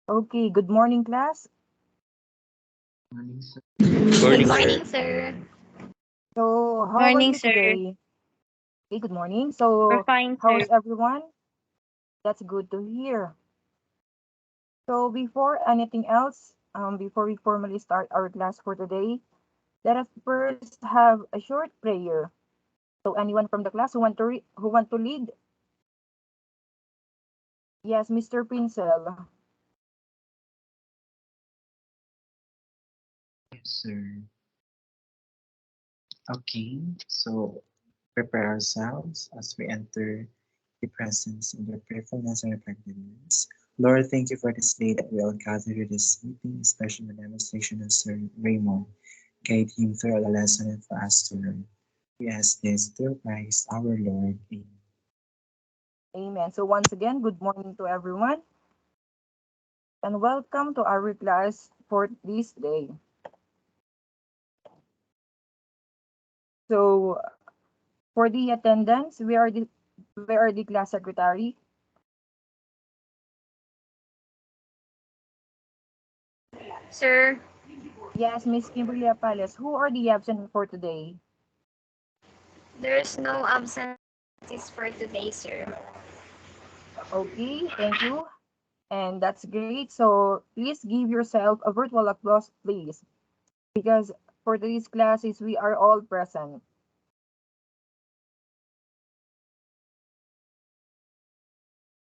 Okay, good morning, class. Morning, sir. Good Morning, sir. morning, sir. So, how are Morning, you sir. today? Okay, good morning. We're So, fine, sir. how's everyone? That's good to hear. So, before anything else, before we formally start our class for today, let us first have a short prayer. So, anyone from the class who want to lead? Yes, Mr. Pincel. Yes, sir. Okay, so prepare ourselves as we enter the presence of your prayerfulness and effectiveness. Lord, thank you for this day that we all gather to this meeting, especially the demonstration of Sir Reymund. Guide him through the lesson and for us to learn. We ask this through Christ our Lord. Amen. Amen. So, once again, good morning to everyone and welcome to our class for this day. So, for the attendance, we are the class secretary. Sir, Yes, Miss Kimberly Apales. Who are the absent for today? there's no absences for today, sir. Okay, thank you. And that's great. So please give yourself a virtual applause, please, because for today's classes, we are all present.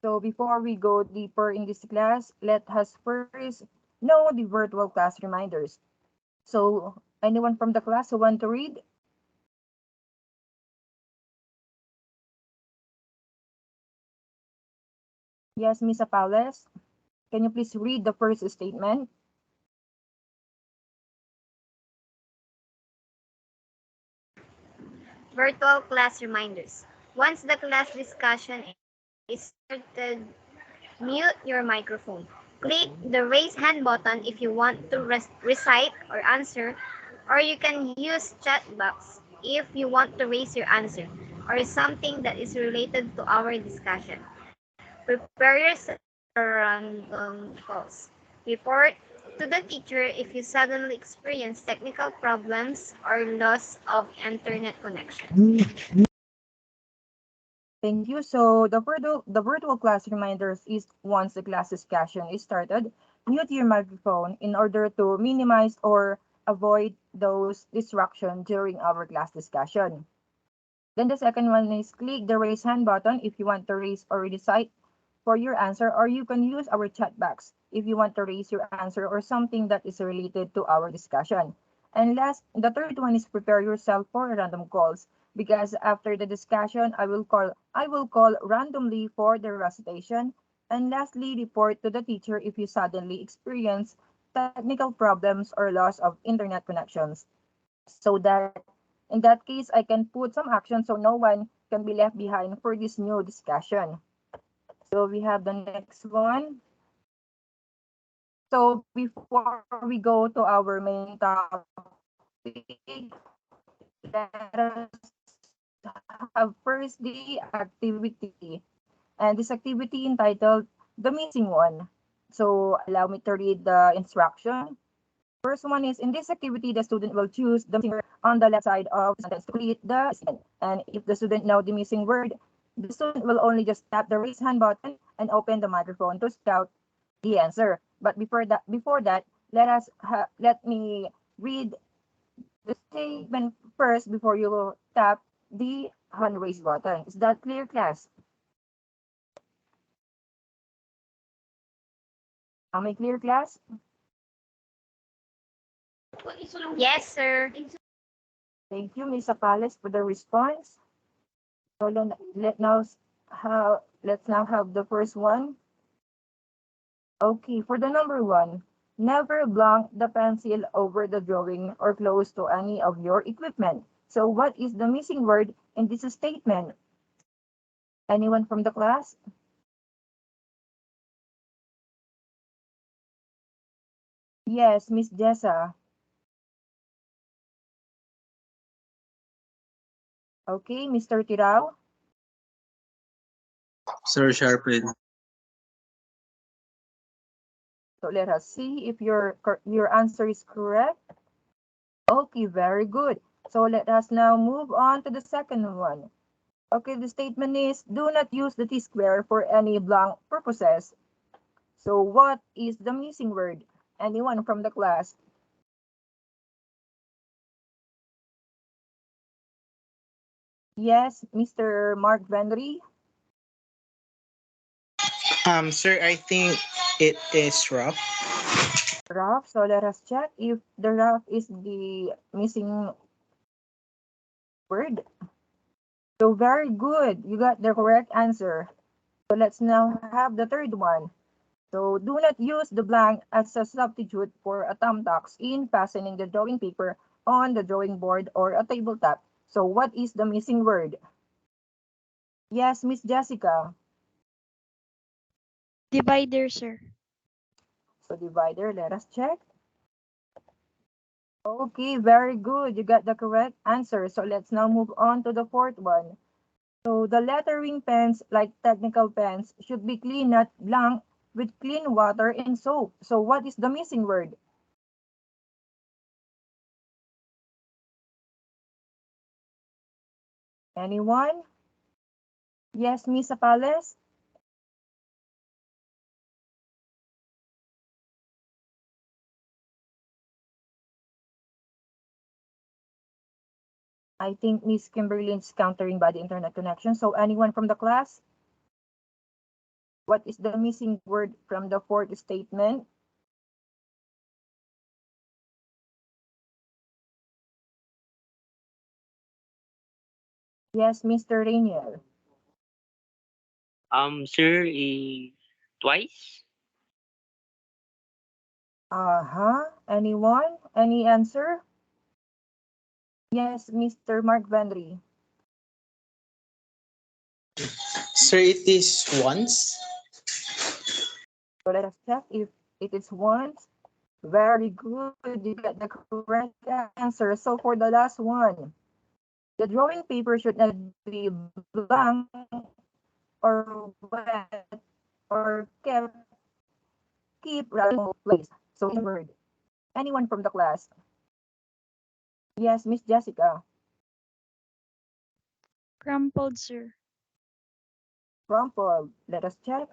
So before we go deeper in this class, let us first know the virtual class reminders. So anyone from the class who want to read? Yes, Miss Apales. Can you please read the first statement? Virtual class reminders. Once the class discussion is started, mute your microphone. Click the raise hand button if you want to recite or answer, or you can use chat box if you want to raise your answer or something that is related to our discussion. Prepare yourself for random calls. Report to the teacher if you suddenly experience technical problems or loss of internet connection. Thank you. So the virtual class reminders is once the class discussion is started, mute your microphone in order to minimize or avoid those distractions during our class discussion. Then the second one is click the raise hand button if you want to raise or recite for your answer, or you can use our chat box if you want to raise your answer or something that is related to our discussion. And last, the third one is prepare yourself for random calls because after the discussion, I will call randomly for the recitation. And lastly, report to the teacher if you suddenly experience technical problems or loss of internet connections so that in that case I can put some action so no one can be left behind for this new discussion. So we have the next one. So before we go to our main topic, let us have first the activity. And this activity entitled The Missing One. So allow me to read the instruction. First one is in this activity, the student will choose the missing word on the left side of the sentence to complete the statement. And if the student know the missing word, the student will only just tap the raise hand button and open the microphone to shout the answer. But before that, let me read the statement first before you tap the hand raise button. Is that clear, class? Am I clear, class? Yes, sir. Thank you, Ms. Apales, for the response. So let's now have the first one. Okay, for the number one, never blank the pencil over the drawing or close to any of your equipment. So what is the missing word in this statement? Anyone from the class? Yes, Miss Jessa. Okay, Mr. Tirao. Sir Sharpen. So let us see if your answer is correct. Okay, very good. So let us now move on to the second one. Okay, the statement is, do not use the T-square for any blank purposes. So what is the missing word? Anyone from the class? Yes, Mr. Mark Venry. Sir, I think it is rough. Rough. So let us check if the rough is the missing word. So very good. You got the correct answer. So let's now have the third one. So do not use the blank as a substitute for a thumbtacks in fastening the drawing paper on the drawing board or a tabletop. So what is the missing word? Yes, Miss Jessica. Divider, sir. So divider, let us check. Okay, very good. You got the correct answer. So let's now move on to the fourth one. So the lettering pens, like technical pens, should be clean, not blank, with clean water and soap. So what is the missing word? Anyone? Yes, Miss Apales? I think Miss Kimberly is countering by the internet connection. So anyone from the class? What is the missing word from the fourth statement? Yes, Mr. Rainier. Sir, twice? Uh-huh. Anyone? Any answer? Yes, Mr. Mark Venry. Sir, it is once. So let us check if it is once. Very good. You got the correct answer. So for the last one, the drawing paper should not be blank or wet or keep rather than mold place. So the missing word. Anyone from the class? Yes, Miss Jessica. Crumpled, sir. Crumpled. Let us check.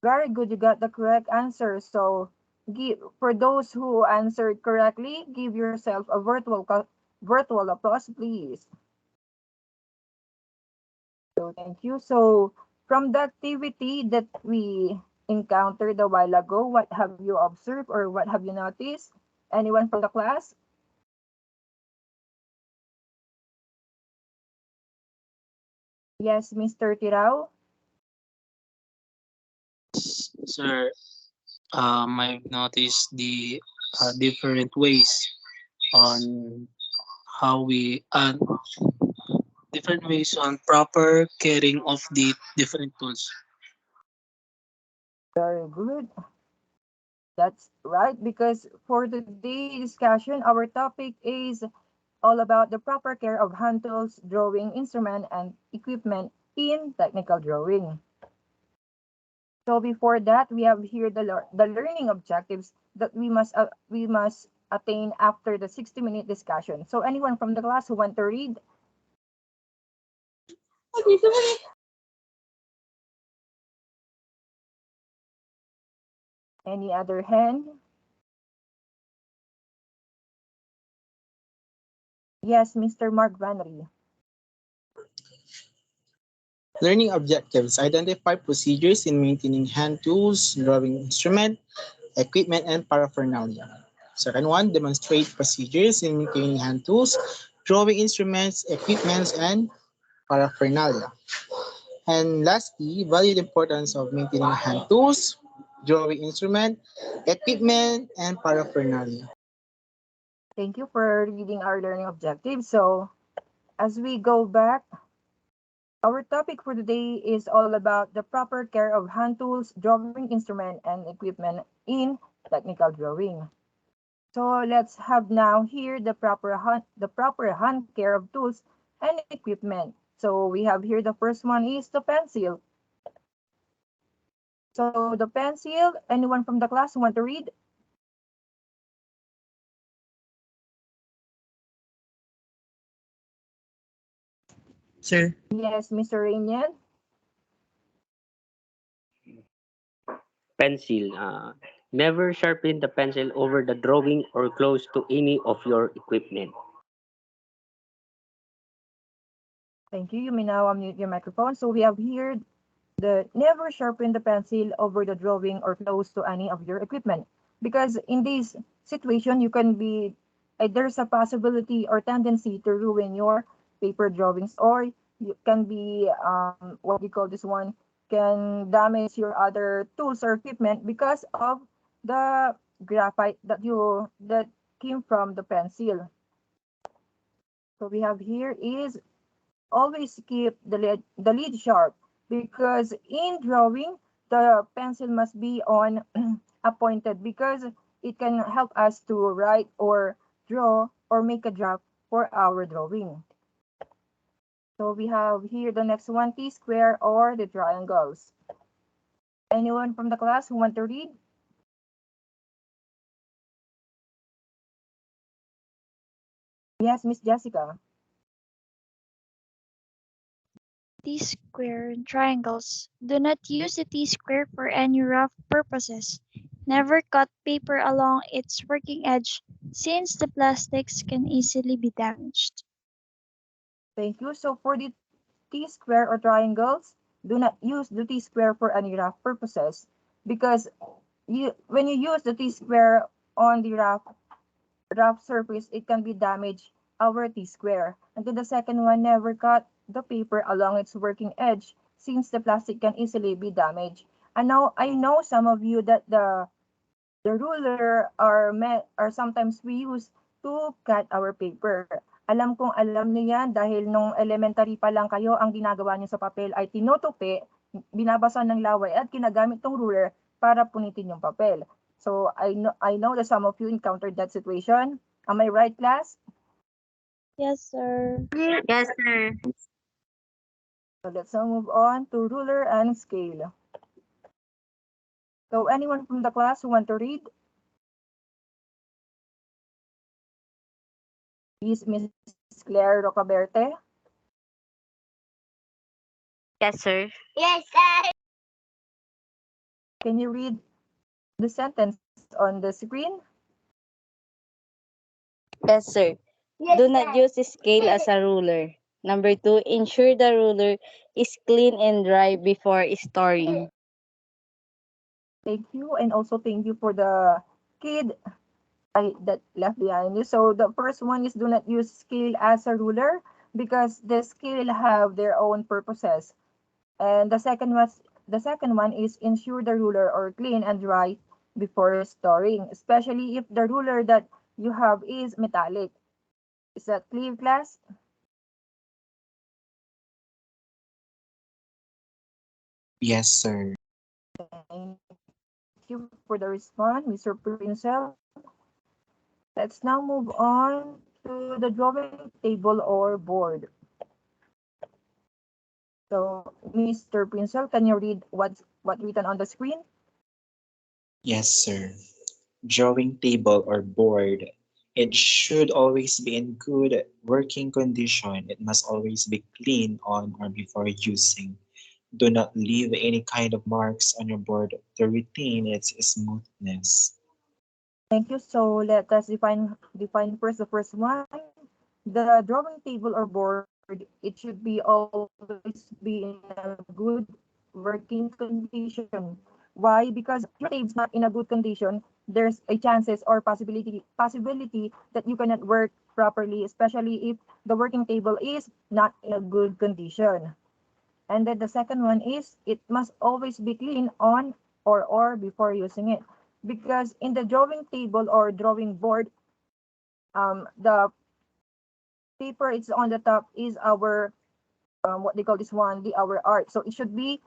Very good. You got the correct answer. So for those who answered correctly, give yourself a virtual applause, please. So thank you. So from the activity that we encountered a while ago, what have you observed or what have you noticed? Anyone from the class? Yes, Mr. Tirao. Sir, I've noticed the different ways on how we different ways on proper caring of the different tools. Very good. That's right, because for today's discussion, our topic is all about the proper care of hand tools, drawing instrument, and equipment in technical drawing. So before that, we have here the learning objectives that we must attain after the 60-minute discussion. So anyone from the class who want to read? Any other hand? Yes, Mr. Mark Vanry. Learning objectives. Identify procedures in maintaining hand tools, drawing instrument, equipment, and paraphernalia. Second one, demonstrate procedures in maintaining hand tools, drawing instruments, equipments, and paraphernalia. And lastly, value the importance of maintaining hand tools, drawing instrument, equipment, and paraphernalia. Thank you for reading our learning objectives. So as we go back, our topic for today is all about the proper care of hand tools, drawing instrument, and equipment in technical drawing. So let's have now here the proper hand care of tools and equipment. So we have here the first one is the pencil. So the pencil, anyone from the class want to read? Sir, Yes, Mr. Rainier. Pencil. Never sharpen the pencil over the drawing or close to any of your equipment. Thank you. You may now unmute your microphone. So we have here the never sharpen the pencil over the drawing or close to any of your equipment. Because in this situation, you can be, there's a possibility or tendency to ruin your paper drawings, or you can be, what do you call this one, can damage your other tools or equipment because of the graphite that came from the pencil. So we have here is always keep the lead sharp, because in drawing the pencil must be on appointed, because it can help us to write or draw or make a draft for our drawing. So we have here the next one, T-square or the triangles. Anyone from the class who want to read? Yes, Miss Jessica. T-square triangles. Do not use the T-square for any rough purposes. Never cut paper along its working edge since the plastics can easily be damaged. Thank you. So for the T-square or triangles, do not use the T-square for any rough purposes, because when you use the T-square on the rough surface, it can be damaged our T-square. And then the second one, never cut the paper along its working edge since the plastic can easily be damaged. And now I know some of you that the ruler are sometimes we use to cut our paper. Alam kong alam niyo yan dahil nung elementary pa lang kayo, ang ginagawa niyo sa papel ay tinutupi, binabasa ng laway at kinagamit tong ruler para punitin yung papel. So I know that some of you encountered that situation. Am I right, class? Yes, sir. Yes, sir. So let's now move on to ruler and scale. So anyone from the class who want to read? Is Miss Claire Rocaberte? Yes, sir. Yes, sir. Can you read the sentence on the screen? Yes, sir. Yes, Do not sir. use scale as a ruler. Number two, ensure the ruler is clean and dry before storing. Thank you, and also thank you for the kid that left behind you. So the first one is do not use scale as a ruler, because the scale have their own purposes. And the second one is ensure the ruler or clean and dry before storing, especially if the ruler that you have is metallic. Is that clear, class? yes, sir. Thank you for the response, Mr. Pincel. Let's now move on to the drawing table or board. So, Mr. Pincel, can you read what written on the screen? Yes, sir. Drawing table or board. It should always be in good working condition. It must always be clean on or before using. Do not leave any kind of marks on your board to retain its smoothness. Thank you. So let us define first the first one. The drawing table or board, it should be always be in a good working condition. Why? Because if your table is not in a good condition, there's a chances or possibility that you cannot work properly, especially if the working table is not in a good condition. And then the second one is it must always be clean on or before using it. Because in the drawing table or drawing board, the paper it's on the top is our what they call this one, the our art. So it should be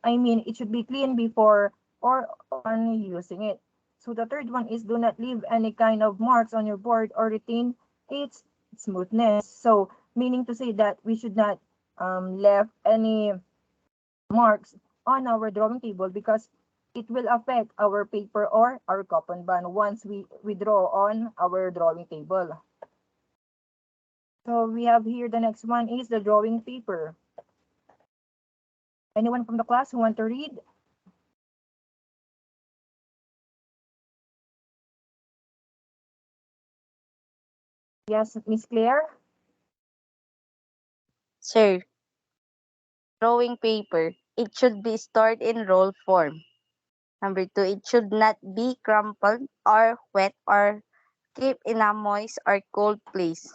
I mean it should be clean before or on using it. So the third one is do not leave any kind of marks on your board or retain its smoothness. So meaning to say that we should not left any marks on our drawing table because it will affect our paper or our coupon band once we draw on our drawing table. So we have here the next one is the drawing paper. Anyone from the class who want to read? Yes, Miss Claire? Sir, drawing paper. It should be stored in roll form. Number two, it should not be crumpled or wet or kept in a moist or cold place.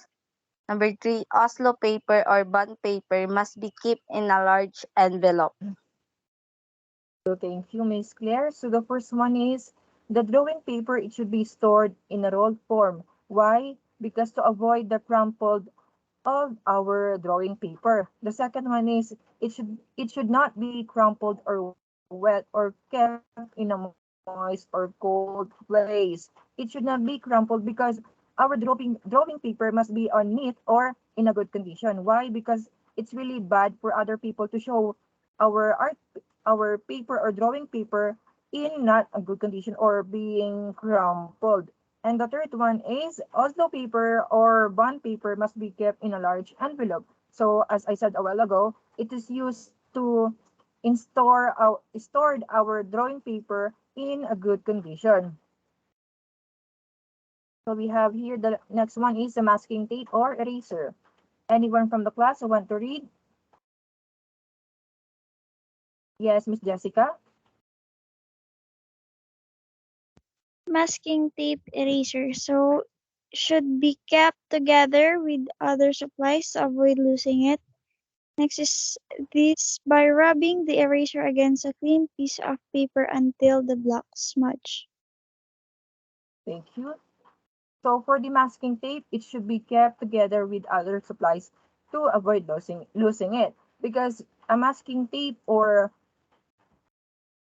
Number three, Oslo paper or bond paper must be kept in a large envelope. So thank you, Miss Claire. So the first one is the drawing paper, it should be stored in a rolled form. Why? Because to avoid the crumpled of our drawing paper. The second one is it should not be crumpled or wet or kept in a moist or cold place. It should not be crumpled because our drawing paper must be on neat or in a good condition. Why? Because it's really bad for other people to show our our paper or drawing paper in not a good condition or being crumpled. And the third one is Oslo paper or bond paper must be kept in a large envelope. So as I said a while ago, it is used to stored our drawing paper in a good condition. So we have here the next one is a masking tape or eraser. Anyone from the class who want to read? Yes, Miss Jessica. Masking tape eraser. So should be kept together with other supplies to avoid losing it. Next is this by rubbing the eraser against a clean piece of paper until the block smudge. Thank you. So for the masking tape, it should be kept together with other supplies to avoid losing it. Because a masking tape or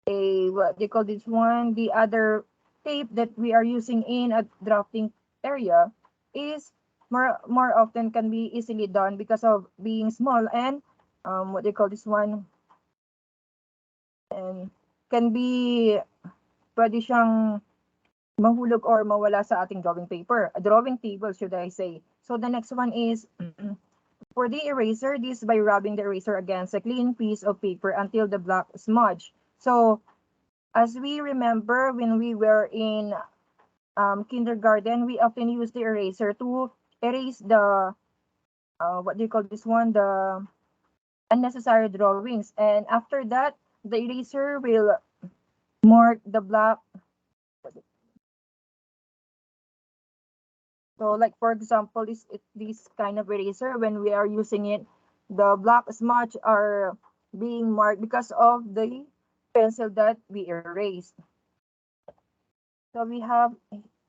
a what they call this one, the other tape that we are using in a drafting area is more often can be easily done because of being small and what they call this one and can be pwede siyang mahulog or mawala sa ating drawing paper. A drawing table, should I say. So the next one is for the eraser, this by rubbing the eraser against a clean piece of paper until the black smudge. So as we remember when we were in kindergarten, we often use the eraser to erase the what do you call this one, the unnecessary drawings. And after that, the eraser will mark the black. So like for example, this kind of eraser, when we are using it, the black smudge are being marked because of the pencil that we erased. So we have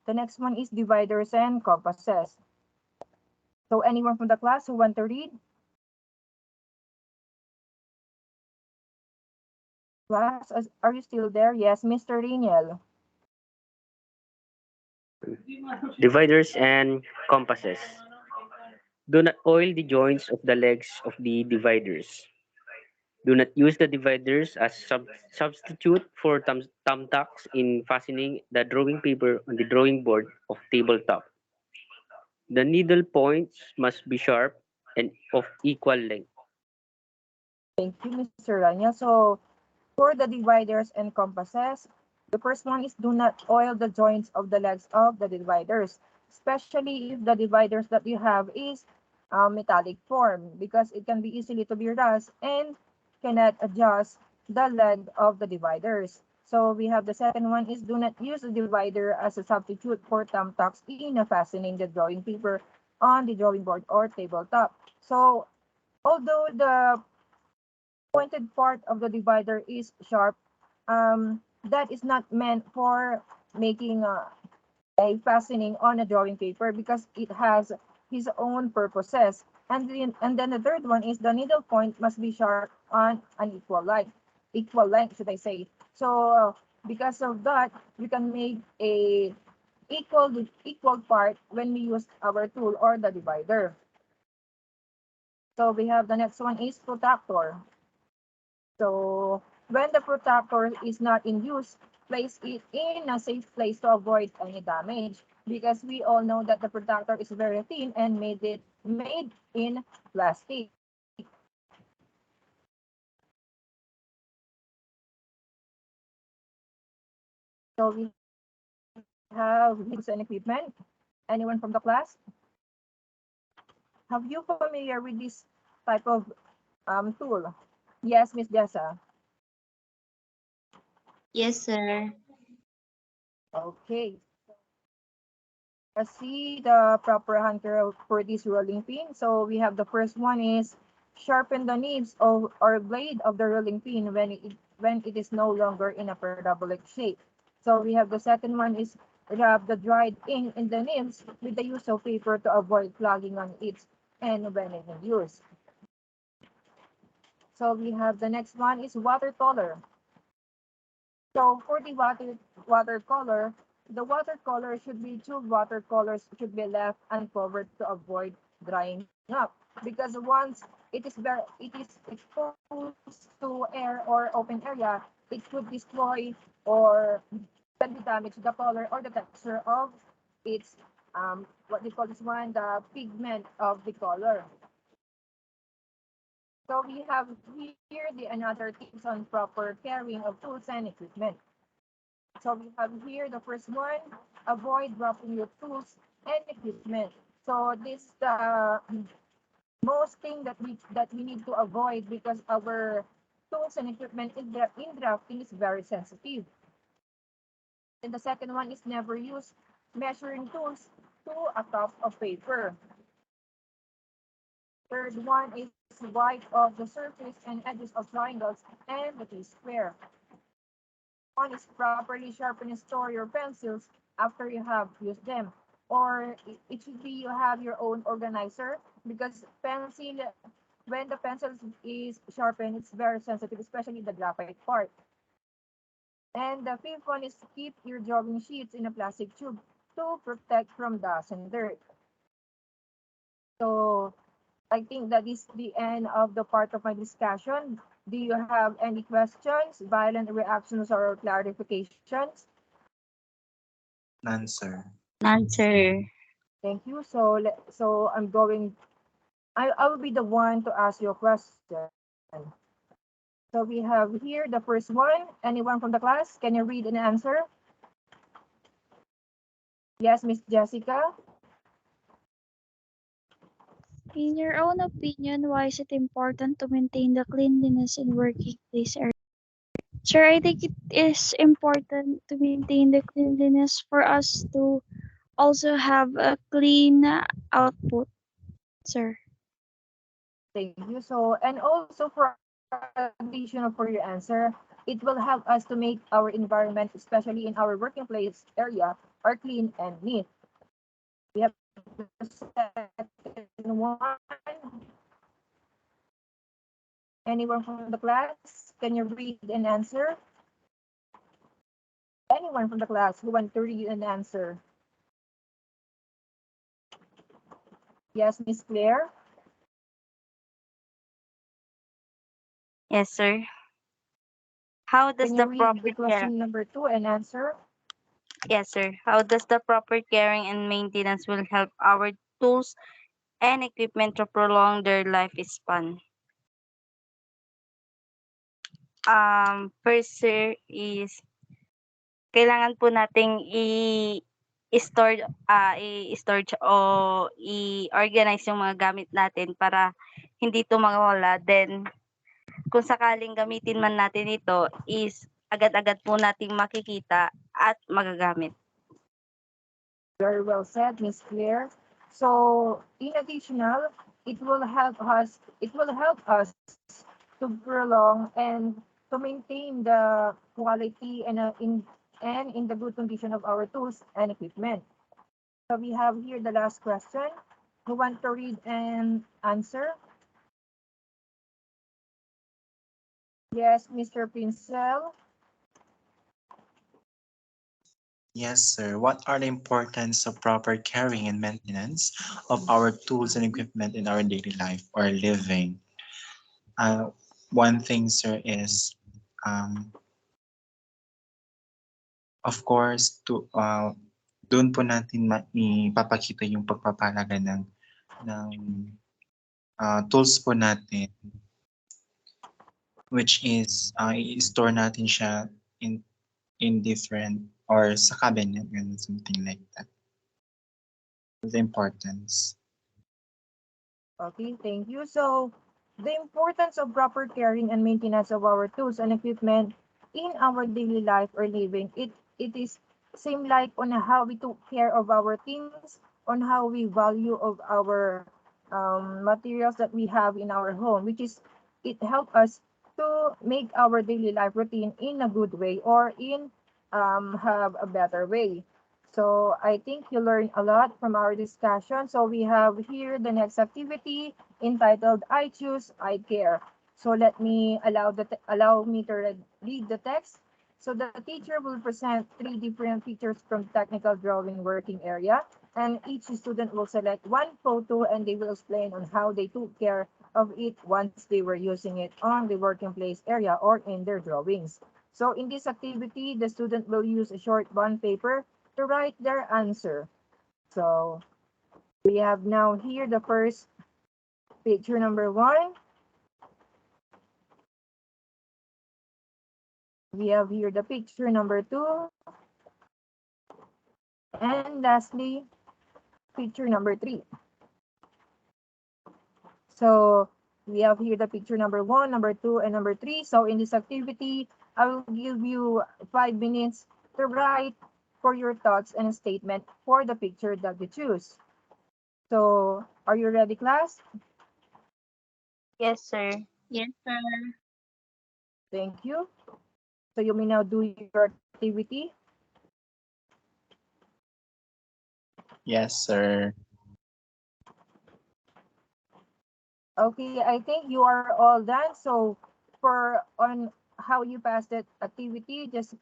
the next one is dividers and compasses. So anyone from the class who want to read? Class, are you still there? Yes, Mr. Riniel. Dividers and compasses. Do not oil the joints of the legs of the dividers. Do not use the dividers as substitute for thumbtacks in fastening the drawing paper on the drawing board of tabletop. The needle points must be sharp and of equal length. Thank you, Mr. Rania. So for the dividers and compasses, the first one is do not oil the joints of the legs of the dividers, especially if the dividers that you have is metallic form, because it can be easily to be rust and cannot adjust the length of the dividers. So we have the second one is do not use the divider as a substitute for thumbtacks in fastening the drawing paper on the drawing board or tabletop. So although the pointed part of the divider is sharp, that is not meant for making a fastening on a drawing paper because it has his own purposes. And then the third one is the needle point must be sharp on an equal length, should I say. So because of that, we can make a equal part when we use our tool or the divider. So we have the next one is protractor. So When the protractor is not in use, place it in a safe place to avoid any damage because we all know that the protractor is very thin and made in plastic. So we have tools and equipment. Anyone from the class? Have you familiar with this type of tool? Yes, Miss Jessa. Yes, sir. Okay. Let's see the proper hunter for this rolling pin. So we have the first one is sharpen the nibs of or blade of the rolling pin when it is no longer in a parabolic shape. So we have the second one is rub the dried ink in the nibs with the use of paper to avoid clogging on it and when in use. So we have the next one is watercolor. So for the watercolor, the watercolor should be two watercolors should be left uncovered to avoid drying up. Because once it is exposed to air or open area, it could destroy or can be damage the color or the texture of its what they call this one, the pigment of the color. So we have here the another tips on proper carrying of tools and equipment. So we have here the first one, avoid dropping your tools and equipment. So this the most thing that we need to avoid because our tools and equipment in drafting is very sensitive. And the second one is never use measuring tools to a cup of paper. Third one is wipe off the surface and edges of triangles and the T-square. One is properly sharpen and store your pencils after you have used them. Or it should be you have your own organizer because pencil, when the pencil is sharpened, it's very sensitive, especially the graphite part. And the fifth one is keep your drawing sheets in a plastic tube to protect from dust and dirt. So I think that is the end of the part of my discussion. Do you have any questions, violent reactions, or clarifications? None, sir. None, sir. Thank you. So I'm going. I will be the one to ask you a question. So we have here the first one. Anyone from the class? Can you read and answer? Yes, Miss Jessica. In your own opinion, why is it important to maintain the cleanliness in working place area? Sure, I think it is important to maintain the cleanliness for us to also have a clean output, sir. Thank you. So and also for additional for your answer, it will help us to make our environment, especially in our working place area, are clean and neat. We have the second one. Anyone from the class? Can you read and answer? Anyone from the class who want to read and answer? Yes, Miss Claire. Yes, sir. How does Can you the read proper the care? question number 2 and answer? Yes, sir. How does the proper caring and maintenance will help our tools and equipment to prolong their lifespan? First, sir, is kailangan po nating i-store i-store o i-organize yung mga gamit natin para hindi ito mawala. Then, kung sakaling gamitin man natin ito is agad-agad po nating makikita at magagamit. Very well said, Miss Claire. So, in additional, it will help us to prolong and to maintain the quality and in the good condition of our tools and equipment. So we have here the last question. Who want to read and answer? Yes, Mr. Pincel. Yes, sir. What are the importance of proper caring and maintenance of our tools and equipment in our daily life or living? Uh, One thing, sir, is Um, of course, doon po natin ipapakita yung pagpapahalaga ng tools po natin, which is i-store natin siya in different or sa cabinet, ganun, something like that. The importance. Okay, thank you. So, the importance of proper caring and maintenance of our tools and equipment in our daily life or living, it is same like on how we took care of our things, on how we value of our materials that we have in our home, which is it help us to make our daily life routine in a good way or in have a better way. So I think you learned a lot from our discussion. So we have here the next activity entitled I Choose, I Care. So let me allow me to read the text. So the teacher will present three different pictures from technical drawing working area, and each student will select one photo and they will explain on how they took care of it once they were using it on the working place area or in their drawings. So in this activity, the student will use a short bond paper to write their answer. So we have now here the first picture number one. We have here the picture number two. And lastly, picture number three. So we have here the picture number one, number two, and number three. So in this activity, I will give you 5 minutes to write for your thoughts and a statement for the picture that you choose. So are you ready, class? Yes, sir. Yes, sir. Thank you. So you may now do your activity. Yes, sir. Okay, I think you are all done. So for on how you pass that activity, just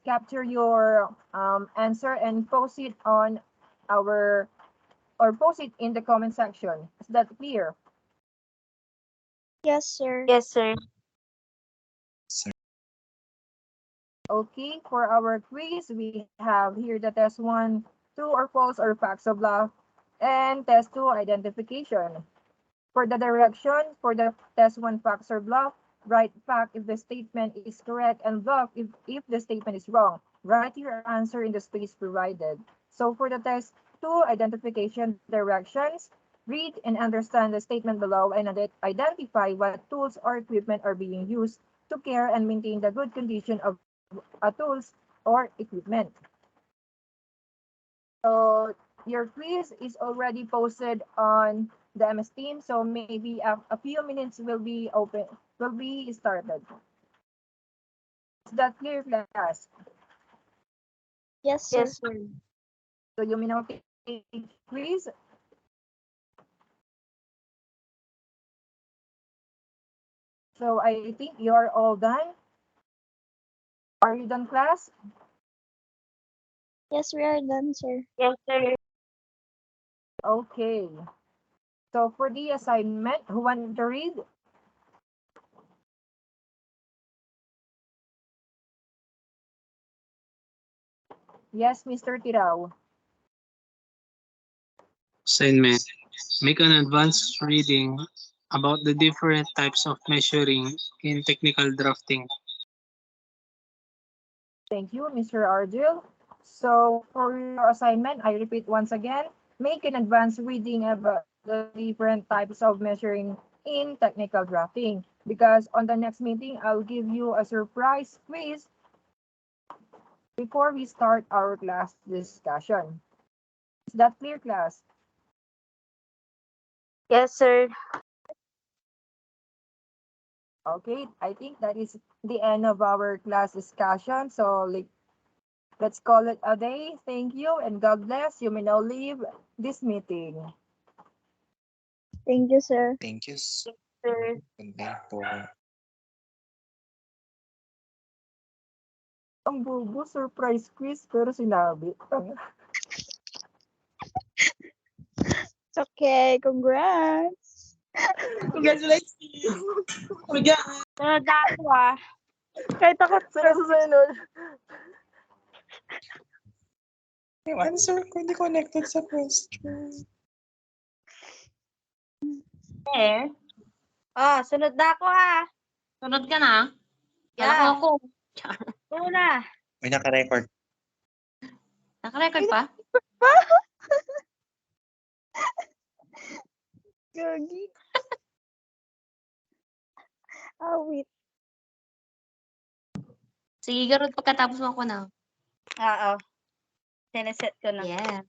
capture your answer and post it on our or post it in the comment section. Is that clear? Yes, sir. Yes, sir. Sir. Okay, for our quiz, we have here the test one, true or false or facts of love, and test two, identification. For the direction, for the test one, facts or bluff, write fact if the statement is correct and bluff if the statement is wrong. Write your answer in the space provided. So for the test two, identification directions, read and understand the statement below and identify what tools or equipment are being used to care and maintain the good condition of tools or equipment. So your quiz is already posted on the MS Team, so maybe a few minutes will be open, will be started. Is that clear, class? Yes, sir. Yes, sir. So you may now take quiz. So I think you are all done. Are you done, class? Yes, we are done, sir. Yes, sir. Okay. So for the assignment, who wanted to read? Yes, Mr. Tirao. Assignment. Make an advanced reading about the different types of measuring in technical drafting. Thank you, Mr. Arjil. So for your assignment, I repeat once again, make an advanced reading about the different types of measuring in technical drafting. Because on the next meeting, I'll give you a surprise quiz before we start our class discussion. Is that clear, class? Yes, sir. Okay, I think that is the end of our class discussion. So let's call it a day. Thank you and God bless. You may now leave this meeting. Thank you, sir. Thank you. Sir. Goodbye po. Ang bobo, surprise quiz, pero sinabi. It's okay. Congrats. Congratulations! Bigyan. Sunod na ako ah. Kahit ako, Susunod. Yung answer ko hindi connected sa question. Eh, Oh, sunod na ako ah. sunod ka na. Kala ko Yeah. ako. Una. May naka-record. Naka-record pa? Gagi. Wait. Sige, garot pagkatapos mo ako na. Oo. Sineset ko na. Yeah.